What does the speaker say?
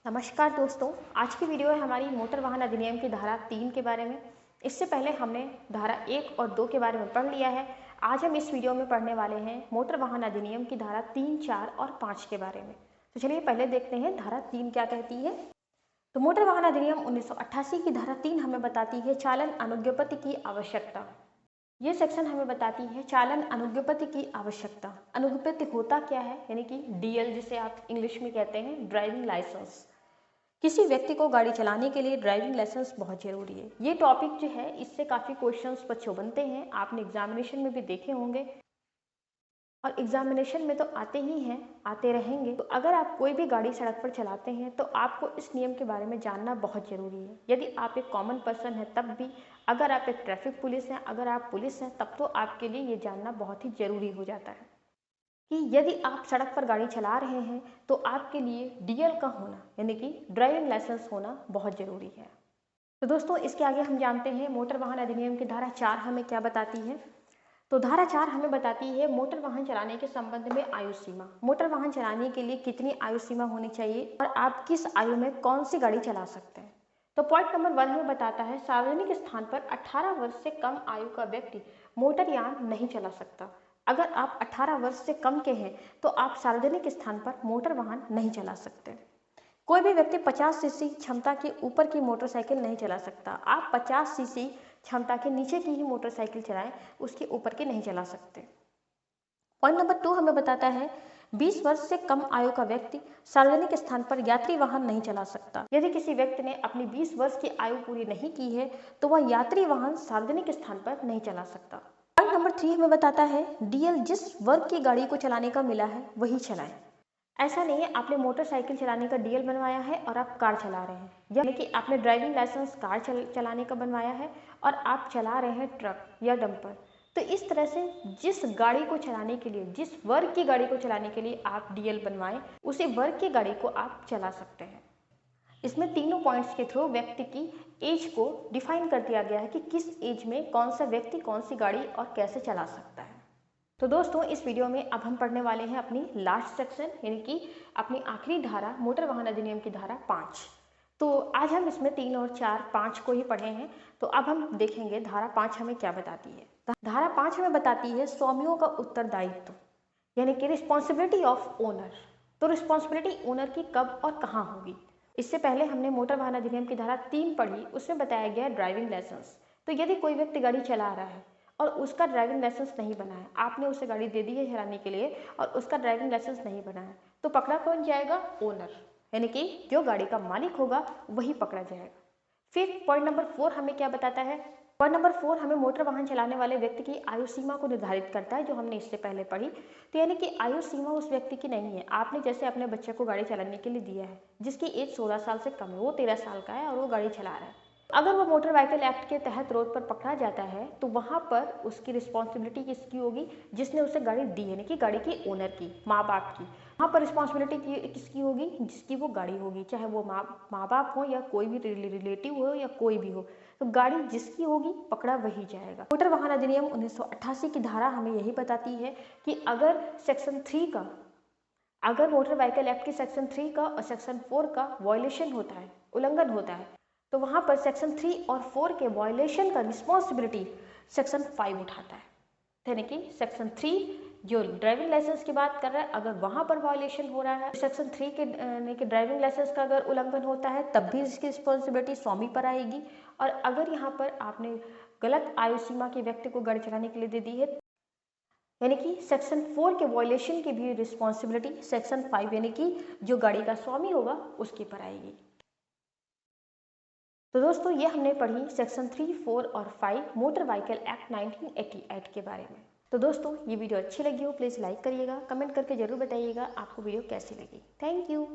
नमस्कार दोस्तों, आज की वीडियो है हमारी मोटर वाहन अधिनियम की धारा 3 के बारे में। इससे पहले हमने धारा 1 और 2 के बारे में पढ़ लिया है। आज हम इस वीडियो में पढ़ने वाले हैं मोटर वाहन अधिनियम की धारा 3, 4 और 5 के बारे में। तो चलिए पहले देखते हैं धारा 3 क्या कहती है। तो मोटर वाहन अधिनियम 1988 की धारा 3 हमें बताती है चालन अनुज्ञप्ति की आवश्यकता। ये सेक्शन हमें बताती है चालन अनुज्ञप्ति की आवश्यकता। अनुज्ञप्ति होता क्या है, यानी कि डीएल जिसे आप इंग्लिश में कहते हैं, ड्राइविंग लाइसेंस। किसी व्यक्ति को गाड़ी चलाने के लिए ड्राइविंग लाइसेंस बहुत जरूरी है। ये टॉपिक जो है इससे काफ़ी क्वेश्चंस बच्चों बनते हैं, आपने एग्जामिनेशन में भी देखे होंगे और एग्जामिनेशन में तो आते ही हैं, आते रहेंगे। तो अगर आप कोई भी गाड़ी सड़क पर चलाते हैं तो आपको इस नियम के बारे में जानना बहुत ज़रूरी है। यदि आप एक कॉमन पर्सन हैं तब भी, अगर आप एक ट्रैफिक पुलिस हैं, अगर आप पुलिस हैं, तब तो आपके लिए ये जानना बहुत ही ज़रूरी हो जाता है कि यदि आप सड़क पर गाड़ी चला रहे हैं तो आपके लिए डीएल का होना, यानी कि ड्राइविंग लाइसेंस होना बहुत ज़रूरी है। तो दोस्तों इसके आगे हम जानते हैं मोटर वाहन अधिनियम की धारा 4 हमें क्या बताती है। तो धारा 4 हमें बताती है मोटर वाहन चलाने के संबंध में आयु सीमा। मोटर वाहन चलाने के लिए कितनी आयु सीमा होनी चाहिए और आप किस आयु में कौन सी गाड़ी चला सकते हैं। तो पॉइंट नंबर 1 हमें बताता है सार्वजनिक स्थान पर 18 वर्ष से कम आयु का व्यक्ति मोटरयान नहीं चला सकता। अगर आप 18 वर्ष से कम के हैं तो आप सार्वजनिक स्थान पर मोटर वाहन नहीं चला सकते। कोई भी व्यक्ति 50 सीसी क्षमता के ऊपर की मोटरसाइकिल नहीं चला सकता। आप 50 सीसी क्षमता के नीचे की ही मोटरसाइकिल चलाएं, उसके ऊपर की नहीं चला सकते। पॉइंट नंबर 2 हमें बताता है 20 वर्ष से कम आयु का व्यक्ति सार्वजनिक स्थान पर यात्री वाहन नहीं चला सकता। यदि किसी व्यक्ति ने अपनी 20 वर्ष की आयु पूरी नहीं की है तो वह यात्री वाहन सार्वजनिक स्थान पर नहीं चला सकता। पॉइंट नंबर 3 हमें बताता है डीएल जिस वर्ग की गाड़ी को चलाने का मिला है वही चलाएं। ऐसा नहीं है आपने मोटरसाइकिल चलाने का डीएल बनवाया है और आप कार चला रहे हैं, यानी कि आपने ड्राइविंग लाइसेंस कार चलाने का बनवाया है और आप चला रहे हैं ट्रक या डंपर। तो इस तरह से जिस गाड़ी को चलाने के लिए, जिस वर्ग की गाड़ी को चलाने के लिए आप डीएल बनवाएं, उसी वर्ग की गाड़ी को आप चला सकते हैं। इसमें तीनों पॉइंट्स के थ्रू व्यक्ति की एज को डिफाइन कर दिया गया है कि किस एज में कौन सा व्यक्ति कौन सी गाड़ी और कैसे चला सकता है। तो दोस्तों इस वीडियो में अब हम पढ़ने वाले हैं अपनी लास्ट सेक्शन, यानी कि अपनी आखिरी धारा मोटर वाहन अधिनियम की धारा 5। तो आज हम इसमें 3 और 4, 5 को ही पढ़े हैं। तो अब हम देखेंगे धारा 5 हमें क्या बताती है। धारा 5 हमें बताती है स्वामियों का उत्तरदायित्व, यानी कि रिस्पॉन्सिबिलिटी ऑफ ओनर। तो रिस्पॉन्सिबिलिटी ओनर की कब और कहाँ होगी। इससे पहले हमने मोटर वाहन अधिनियम की धारा 3 पढ़ी, उसमें बताया गया ड्राइविंग लाइसेंस। तो यदि कोई व्यक्ति गाड़ी चला रहा है और उसका ड्राइविंग लाइसेंस नहीं बना है, आपने उसे गाड़ी दे दी है चलाने के लिए और उसका ड्राइविंग लाइसेंस नहीं बना है, तो पकड़ा कौन जाएगा? ओनर, यानी कि जो गाड़ी का मालिक होगा वही पकड़ा जाएगा। फिर पॉइंट नंबर 4 हमें क्या बताता है। पॉइंट नंबर 4 हमें मोटर वाहन चलाने वाले व्यक्ति की आयु सीमा को निर्धारित करता है, जो हमने इससे पहले पढ़ी। तो यानी कि आयु सीमा उस व्यक्ति की नहीं है। आपने जैसे अपने बच्चे को गाड़ी चलाने के लिए दिया है, जिसकी एज 16 साल से कम है, वो 13 साल का है और वो गाड़ी चला रहा है। अगर वो मोटर व्हीकल एक्ट के तहत रोड पर पकड़ा जाता है तो वहां पर उसकी रिस्पॉन्सिबिलिटी किसकी होगी? जिसने उसे गाड़ी दी, यानी कि गाड़ी की ओनर की, माँ बाप की। वहां पर रिस्पॉन्सिबिलिटी किसकी होगी? जिसकी वो गाड़ी होगी, चाहे वो माँ बाप हो या कोई भी रिलेटिव हो या कोई भी हो। तो गाड़ी जिसकी होगी पकड़ा वही जाएगा। मोटर वाहन अधिनियम 1988 की धारा हमें यही बताती है कि अगर सेक्शन 3 का, अगर मोटर व्हीकल एक्ट के सेक्शन 3 का और सेक्शन 4 का वायलेशन होता है, उल्लंघन होता है, तो वहां पर सेक्शन 3 और 4 के वायलेशन का रिस्पॉन्सिबिलिटी सेक्शन 5 उठाता है। यानी कि सेक्शन 3 जो ड्राइविंग लाइसेंस की बात कर रहा है, अगर वहां पर वायलेशन हो रहा है, सेक्शन 3 के ड्राइविंग लाइसेंस का अगर उल्लंघन होता है तब भी इसकी रिस्पॉन्सिबिलिटी स्वामी पर आएगी। और अगर यहाँ पर आपने गलत आयु सीमा के व्यक्ति को गाड़ी चलाने के लिए दे दी है, यानी कि सेक्शन 4 के वायलेशन की भी रिस्पॉन्सिबिलिटी सेक्शन 5 यानी कि जो गाड़ी का स्वामी होगा उसके पर आएगी। तो दोस्तों ये हमने पढ़ी सेक्शन 3, 4 और 5 मोटर व्हीकल एक्ट 1988 के बारे में। तो दोस्तों ये वीडियो अच्छी लगी हो प्लीज़ लाइक करिएगा, कमेंट करके जरूर बताइएगा आपको वीडियो कैसी लगी। Thank you.